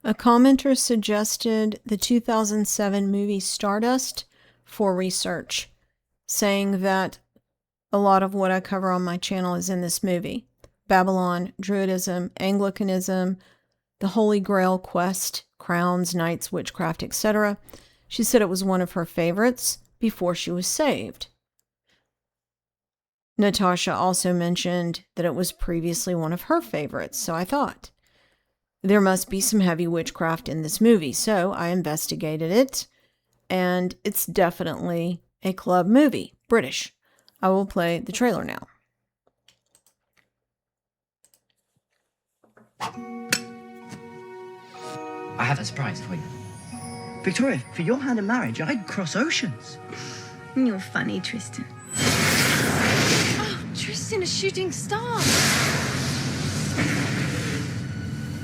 A commenter suggested the 2007 movie Stardust for research, saying that a lot of what I cover on my channel is in this movie. Babylon, Druidism, Anglicanism, the Holy Grail quest, crowns, knights, witchcraft, etc. She said it was one of her favorites before she was saved. Natasha also mentioned that it was previously one of her favorites, so I thought, there must be some heavy witchcraft in this movie, so I investigated it, and it's definitely a club movie, British. I will play the trailer now. I have a surprise for you. Victoria, for your hand in marriage, I'd cross oceans. You're funny, Tristan. Oh, Tristan, a shooting star.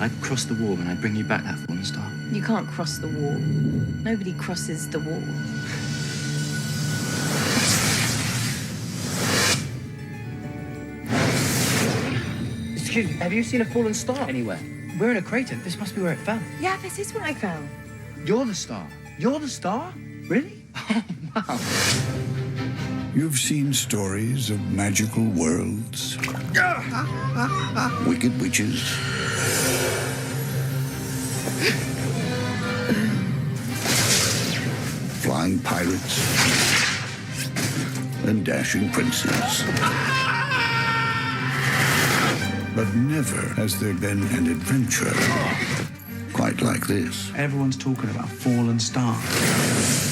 I'd cross the wall and I'd bring you back that fallen star. You can't cross the wall. Nobody crosses the wall. Excuse me, have you seen a fallen star anywhere? We're in a crater. This must be where it fell. Yeah, this is what I found. You're the star. You're the star? Really? Oh, wow. You've seen stories of magical worlds, wicked witches, flying pirates, and dashing princes. But never has there been an adventure quite like this. Everyone's talking about fallen stars.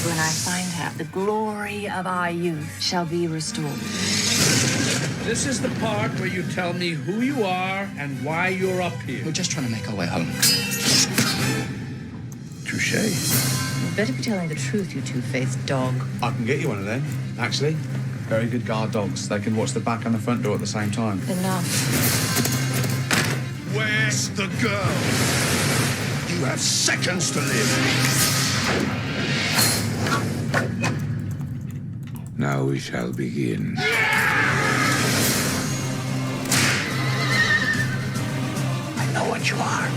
When I find her, the glory of our youth shall be restored. This is the part where you tell me who you are and why you're up here. We're just trying to make our way home. Touché. You better be telling the truth, you two-faced dog. I can get you one of them, actually. Very good guard dogs. They can watch the back and the front door at the same time. Enough. Where's the girl? You have seconds to live. Now we shall begin. I know what you are.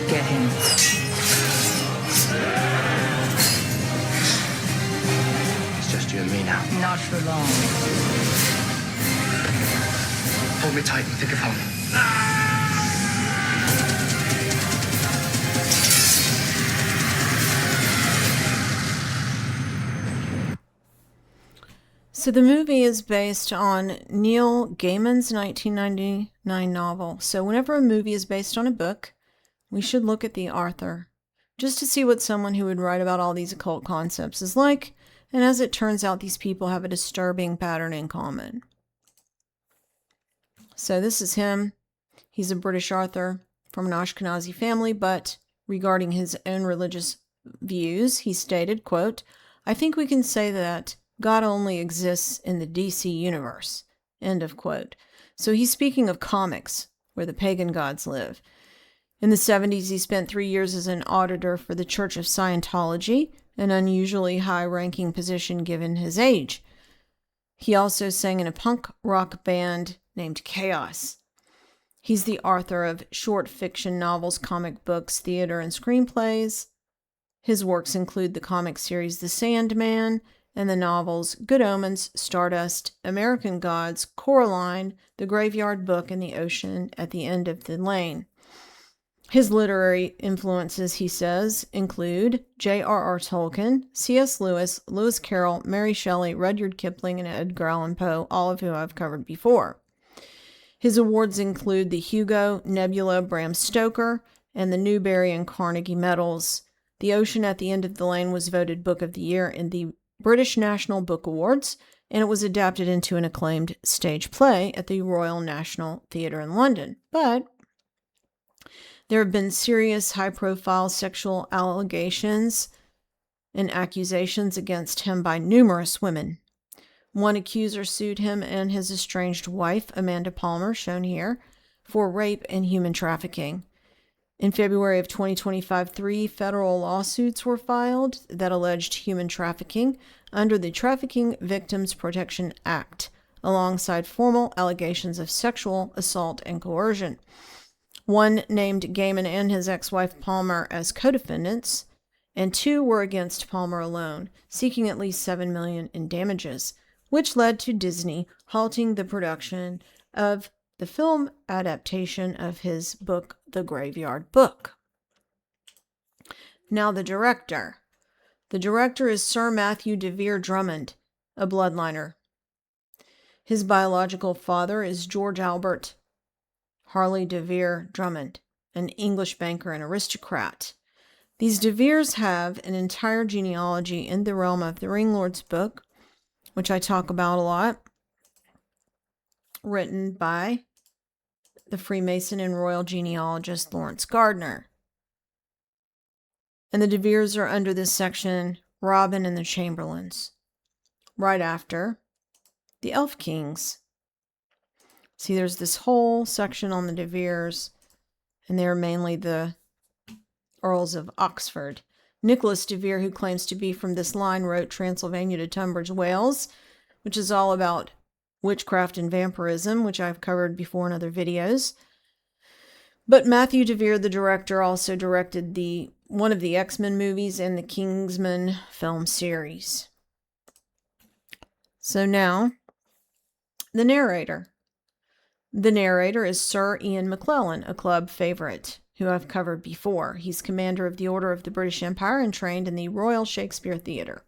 Get him. It's just you and me now. Not for long. Hold me tight and think of home. So the movie is based on Neil Gaiman's 1999 novel. So whenever a movie is based on a book, we should look at the author, just to see what someone who would write about all these occult concepts is like. And as it turns out, these people have a disturbing pattern in common. So this is him. He's a British author from an Ashkenazi family, but regarding his own religious views, he stated, quote, "I think we can say that God only exists in the DC universe," end of quote. So he's speaking of comics, where the pagan gods live. In the 70s, he spent 3 years as an auditor for the Church of Scientology, an unusually high-ranking position given his age. He also sang in a punk rock band named Chaos. He's the author of short fiction novels, comic books, theater, and screenplays. His works include the comic series The Sandman and the novels Good Omens, Stardust, American Gods, Coraline, The Graveyard Book, and The Ocean at the End of the Lane. His literary influences, he says, include J.R.R. Tolkien, C.S. Lewis, Lewis Carroll, Mary Shelley, Rudyard Kipling, and Edgar Allan Poe, all of whom I've covered before. His awards include the Hugo, Nebula, Bram Stoker, and the Newbery and Carnegie Medals. The Ocean at the End of the Lane was voted Book of the Year in the British National Book Awards, and it was adapted into an acclaimed stage play at the Royal National Theatre in London. But there have been serious, high-profile sexual allegations and accusations against him by numerous women. One accuser sued him and his estranged wife, Amanda Palmer, shown here, for rape and human trafficking. In February of 2025, 3 federal lawsuits were filed that alleged human trafficking under the Trafficking Victims Protection Act alongside formal allegations of sexual assault and coercion. One named Gaiman and his ex-wife Palmer as co-defendants, and 2 were against Palmer alone, seeking at least $7 million in damages, which led to Disney halting the production of the film adaptation of his book, The Graveyard Book. Now the director. The director is Sir Matthew de Vere Drummond, a bloodliner. His biological father is George Albert Harley de Vere Drummond, an English banker and aristocrat. These de Veres have an entire genealogy in the realm of the Ringlord's book, which I talk about a lot, written by the Freemason and royal genealogist Lawrence Gardner. And the de Veres are under this section, Robin and the Chamberlains, right after the Elf Kings. See, there's this whole section on the de Veres, and they're mainly the Earls of Oxford. Nicholas de Vere, who claims to be from this line, wrote Transylvania to Tunbridge Wells, which is all about witchcraft and vampirism, which I've covered before in other videos. But Matthew de Vere, the director, also directed one of the X-Men movies and the Kingsman film series. So now, the narrator. The narrator is Sir Ian McClellan, a club favorite, who I've covered before. He's commander of the Order of the British Empire and trained in the Royal Shakespeare Theatre.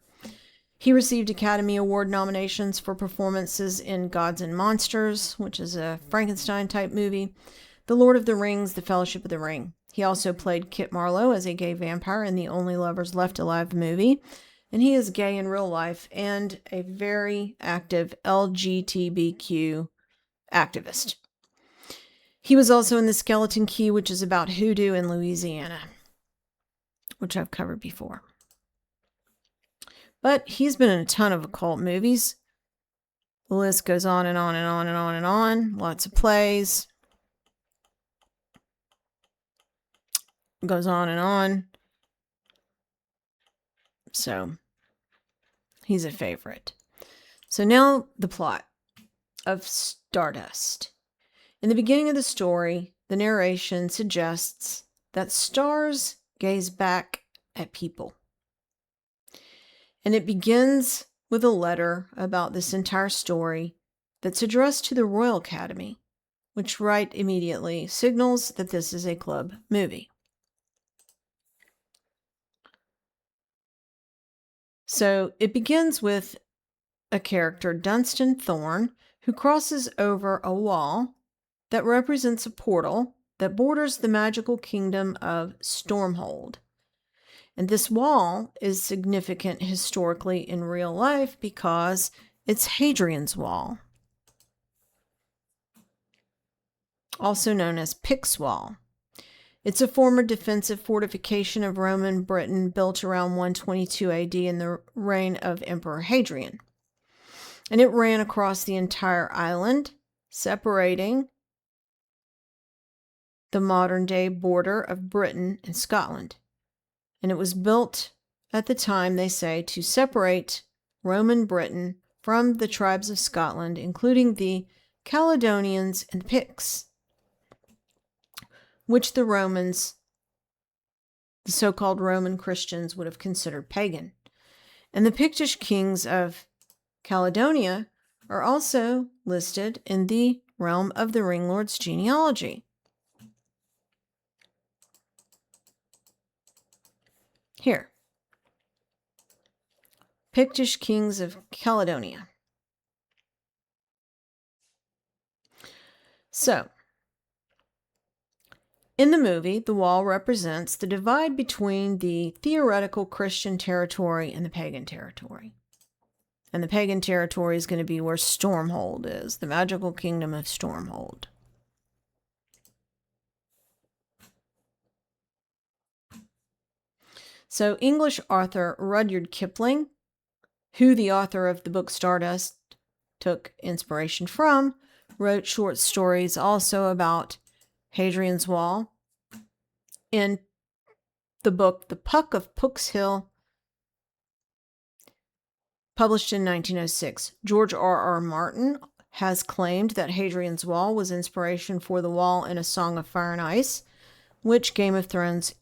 He received Academy Award nominations for performances in Gods and Monsters, which is a Frankenstein-type movie, The Lord of the Rings, The Fellowship of the Ring. He also played Kit Marlowe as a gay vampire in the Only Lovers Left Alive movie, and he is gay in real life and a very active LGBTQ activist. He was also in The Skeleton Key, which is about hoodoo in Louisiana, which I've covered before. But he's been in a ton of occult movies. The list goes on and on and on and on and on. Lots of plays. Goes on and on. So, he's a favorite. So now the plot of Stardust. In the beginning of the story, the narration suggests that stars gaze back at people. And it begins with a letter about this entire story that's addressed to the Royal Academy, which right immediately signals that this is a club movie. So it begins with a character, Dunstan Thorne, who crosses over a wall that represents a portal that borders the magical kingdom of Stormhold. And this wall is significant historically in real life because it's Hadrian's Wall, also known as Pict's Wall. It's a former defensive fortification of Roman Britain built around 122 AD in the reign of Emperor Hadrian. And it ran across the entire island, separating the modern-day border of Britain and Scotland. And it was built at the time, they say, to separate Roman Britain from the tribes of Scotland, including the Caledonians and Picts, which the Romans, the so-called Roman Christians, would have considered pagan. And the Pictish kings of Caledonia are also listed in the realm of the Ringlord's genealogy. Here. Pictish kings of Caledonia. So, in the movie, the wall represents the divide between the theoretical Christian territory and the pagan territory. And the pagan territory is going to be where Stormhold is, the magical kingdom of Stormhold. So English author Rudyard Kipling, who the author of the book Stardust took inspiration from, wrote short stories also about Hadrian's Wall in the book The Puck of Pook's Hill, published in 1906. George R.R. Martin has claimed that Hadrian's Wall was inspiration for the wall in A Song of Fire and Ice, which Game of Thrones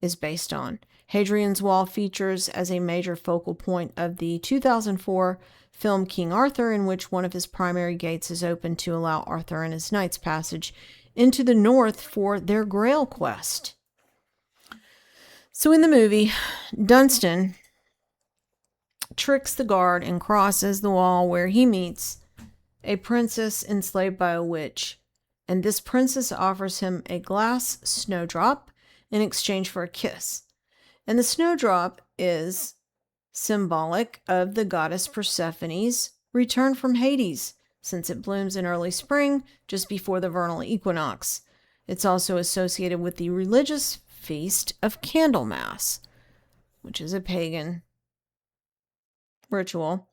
is based on. Hadrian's Wall features as a major focal point of the 2004 film King Arthur, in which one of his primary gates is open to allow Arthur and his knights passage into the north for their Grail quest. So in the movie, Dunstan tricks the guard and crosses the wall, where he meets a princess enslaved by a witch, and this princess offers him a glass snowdrop in exchange for a kiss. And the snowdrop is symbolic of the goddess Persephone's return from Hades, since it blooms in early spring, just before the vernal equinox. It's also associated with the religious feast of Candlemas, which is a pagan ritual.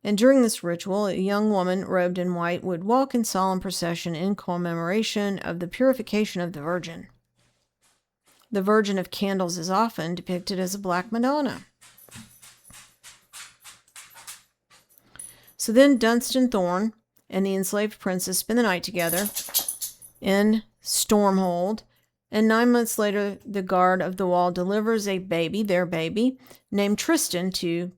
And during this ritual, a young woman robed in white would walk in solemn procession in commemoration of the purification of the Virgin. The Virgin of Candles is often depicted as a black Madonna. So then Dunstan Thorne and the enslaved princess spend the night together in Stormhold, and 9 months later, the guard of the wall delivers a baby, their baby, named Tristan to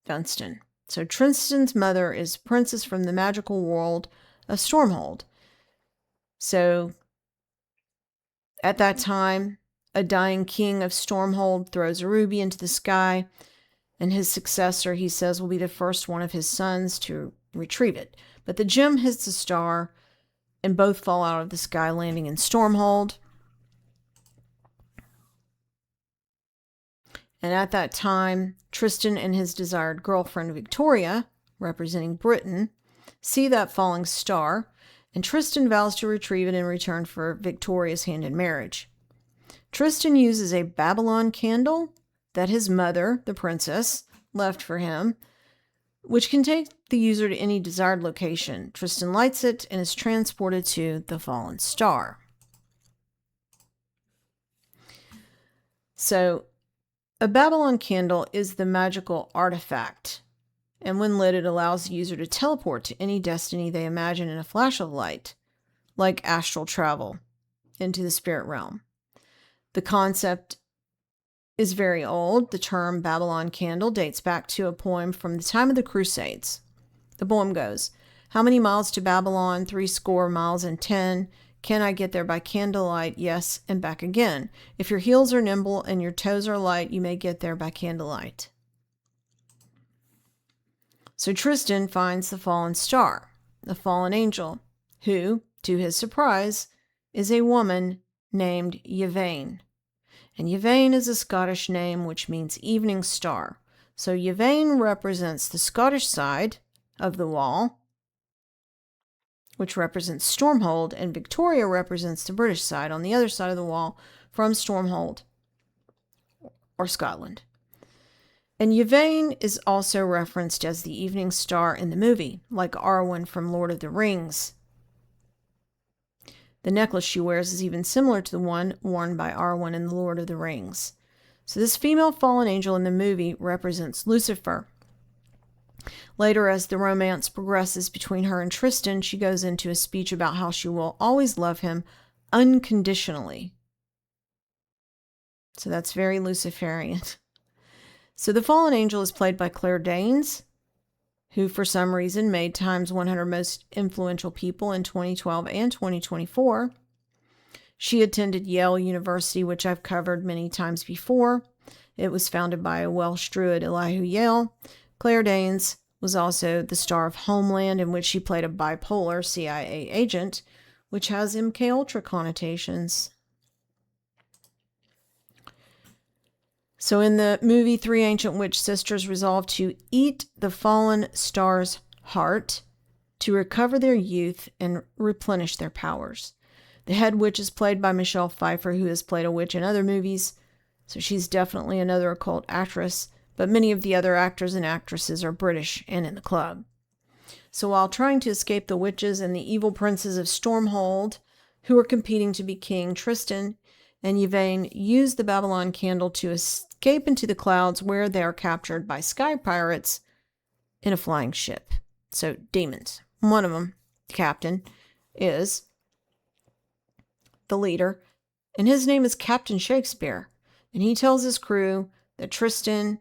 Dunstan. So Tristan's mother is a princess from the magical world of Stormhold. So at that time, a dying king of Stormhold throws a ruby into the sky, and his successor, he says, will be the first one of his sons to retrieve it. But the gem hits the star, and both fall out of the sky, landing in Stormhold. And at that time, Tristan and his desired girlfriend Victoria, representing Britain, see that falling star, and Tristan vows to retrieve it in return for Victoria's hand in marriage. Tristan uses a Babylon candle that his mother, the princess, left for him, which can take the user to any desired location. Tristan lights it and is transported to the fallen star. So, a Babylon candle is the magical artifact, and when lit, it allows the user to teleport to any destiny they imagine in a flash of light, like astral travel into the spirit realm. The concept is very old. The term Babylon candle dates back to a poem from the time of the Crusades. The poem goes, "How many miles to Babylon? 80 miles and 10. Can I get there by candlelight? Yes, and back again. If your heels are nimble and your toes are light, you may get there by candlelight." So Tristan finds the fallen star, the fallen angel, who, to his surprise, is a woman named Yvain. And Yvain is a Scottish name which means evening star. So Yvain represents the Scottish side of the wall, which represents Stormhold, and Victoria represents the British side on the other side of the wall from Stormhold or Scotland. And Yvain is also referenced as the evening star in the movie, like Arwen from Lord of the Rings. The necklace she wears is even similar to the one worn by Arwen in The Lord of the Rings. So this female fallen angel in the movie represents Lucifer. Later, as the romance progresses between her and Tristan, she goes into a speech about how she will always love him unconditionally. So that's very Luciferian. So the fallen angel is played by Claire Danes, who for some reason made Time's 100 Most Influential People in 2012 and 2024. She attended Yale University, which I've covered many times before. It was founded by a Welsh druid, Elihu Yale. Claire Danes was also the star of Homeland, in which she played a bipolar CIA agent, which has MKUltra connotations. So in the movie, 3 ancient witch sisters resolve to eat the fallen star's heart to recover their youth and replenish their powers. The head witch is played by Michelle Pfeiffer, who has played a witch in other movies, so she's definitely another occult actress, but many of the other actors and actresses are British and in the club. So while trying to escape the witches and the evil princes of Stormhold, who are competing to be king, Tristan and Yvain use the Babylon candle to escape into the clouds, where they are captured by sky pirates in a flying ship. So demons. One of them, the captain, is the leader, and his name is Captain Shakespeare. And he tells his crew that Tristan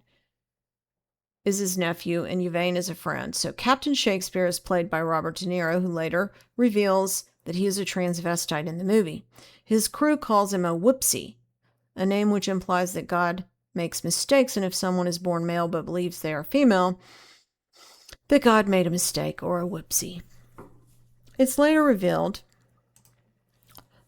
is his nephew and Yvain is a friend. So Captain Shakespeare is played by Robert De Niro, who later reveals that he is a transvestite in the movie. His crew calls him a whoopsie, a name which implies that God makes mistakes, and if someone is born male but believes they are female, that God made a mistake, or a whoopsie. It's later revealed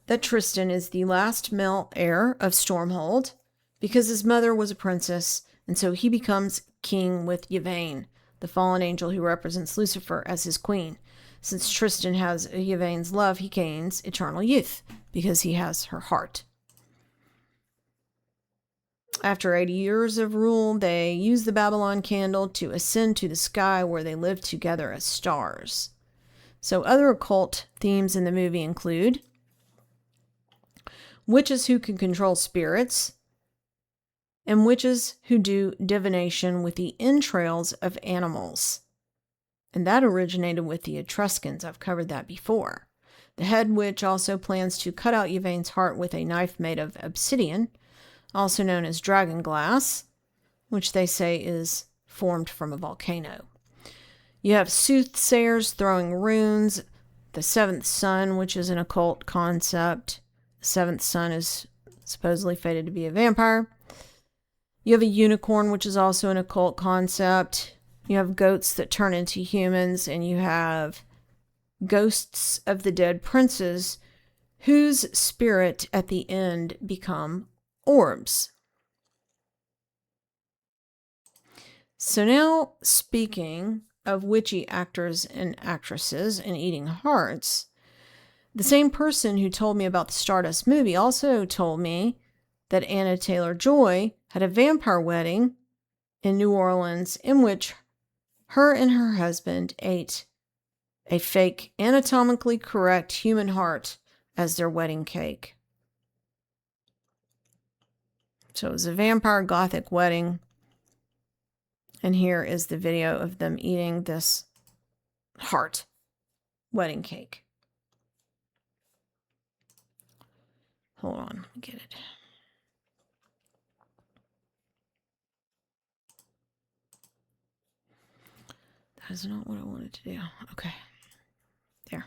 that Tristan is the last male heir of Stormhold because his mother was a princess, and so he becomes king with Yvain, the fallen angel who represents Lucifer, as his queen. Since Tristan has Yvain's love, he gains eternal youth because he has her heart. After 80 years of rule, they use the Babylon candle to ascend to the sky where they live together as stars. So other occult themes in the movie include witches who can control spirits, and witches who do divination with the entrails of animals. And that originated with the Etruscans. I've covered that before. The head witch also plans to cut out Yvain's heart with a knife made of obsidian, also known as dragon glass, which they say is formed from a volcano. You have soothsayers throwing runes, the seventh son, which is an occult concept. The seventh son is supposedly fated to be a vampire. You have a unicorn, which is also an occult concept. You have goats that turn into humans, and you have ghosts of the dead princes whose spirit at the end become orbs. So now, speaking of witchy actors and actresses and eating hearts, the same person who told me about the Stardust movie also told me that Anna Taylor-Joy had a vampire wedding in New Orleans in which her and her husband ate a fake, anatomically correct human heart as their wedding cake. So it was a vampire gothic wedding. And here is the video of them eating this heart wedding cake. Hold on, let me get it. That is not what I wanted to do. Okay. There.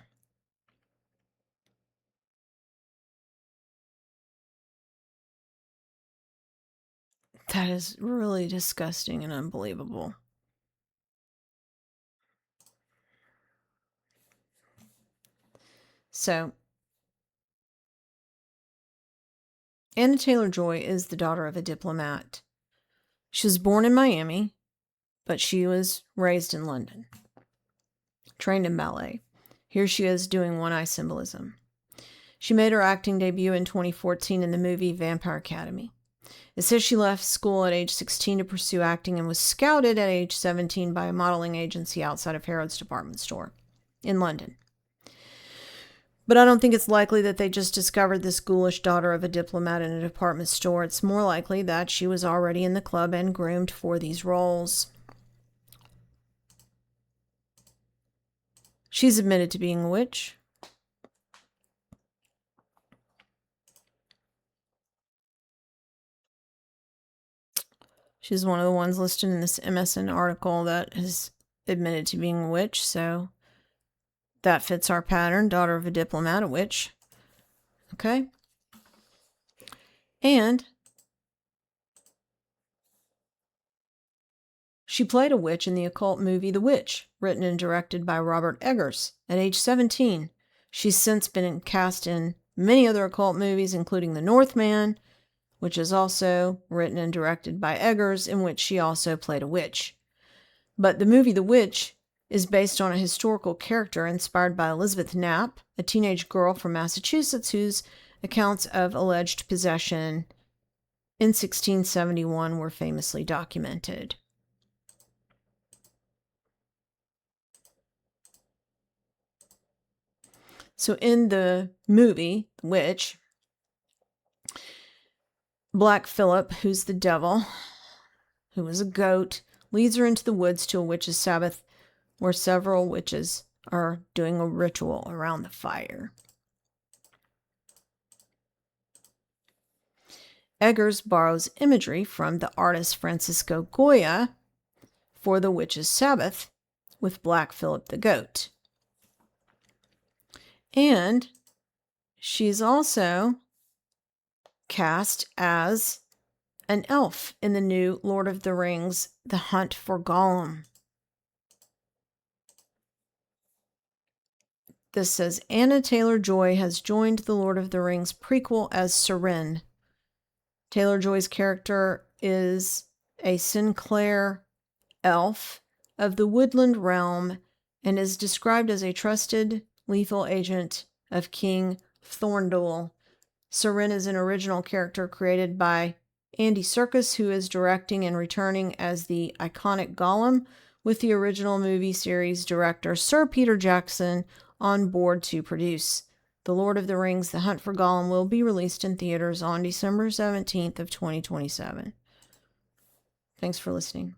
That is really disgusting and unbelievable. So, Anna Taylor-Joy is the daughter of a diplomat. She was born in Miami, but she was raised in London, trained in ballet. Here she is doing one-eye symbolism. She made her acting debut in 2014 in the movie Vampire Academy. It says she left school at age 16 to pursue acting and was scouted at age 17 by a modeling agency outside of Harrods department store in London. But I don't think it's likely that they just discovered this ghoulish daughter of a diplomat in a department store. It's more likely that she was already in the club and groomed for these roles. She's admitted to being a witch. She's one of the ones listed in this MSN article that has admitted to being a witch, so that fits our pattern. Daughter of a diplomat, a witch. Okay. And she played a witch in the occult movie The Witch, written and directed by Robert Eggers at age 17. She's since been cast in many other occult movies, including The Northman, which is also written and directed by Eggers, in which she also played a witch. But the movie The Witch is based on a historical character inspired by Elizabeth Knapp, a teenage girl from Massachusetts whose accounts of alleged possession in 1671 were famously documented. So in the movie, The Witch, Black Phillip, who's the devil, who is a goat, leads her into the woods to a witch's sabbath where several witches are doing a ritual around the fire. Eggers borrows imagery from the artist Francisco Goya for The Witch's Sabbath with Black Phillip the Goat. And she's also cast as an elf in the new Lord of the Rings, The Hunt for Gollum. This says, Anna Taylor-Joy has joined the Lord of the Rings prequel as Siren. Taylor-Joy's character is a Sinclair elf of the woodland realm and is described as a trusted, lethal agent of King Thorndul. Siren is an original character created by Andy Serkis, who is directing and returning as the iconic Gollum, with the original movie series director Sir Peter Jackson on board to produce. The Lord of the Rings, The Hunt for Gollum will be released in theaters on December 17th of 2027. Thanks for listening.